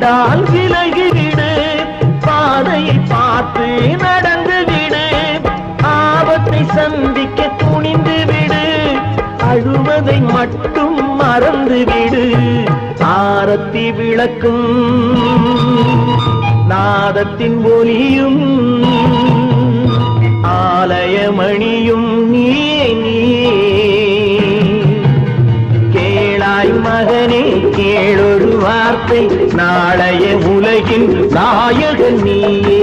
கண்டால் விலகிவிடு, பாதையை பார்த்து நடந்து விடு, ஆபத்தை சந்திக்க துணிந்து விடு, அழுவதை மட்டும் மறந்து விடு. ஆரத்தி விளக்கும் நாதத்தின் ஒலியும் ஆலயமணியும் நீயே நீயே. கேளாய் மகனே கேளொரு வார்த்தை, நாளைய உலகின் நாயகன் நீயே.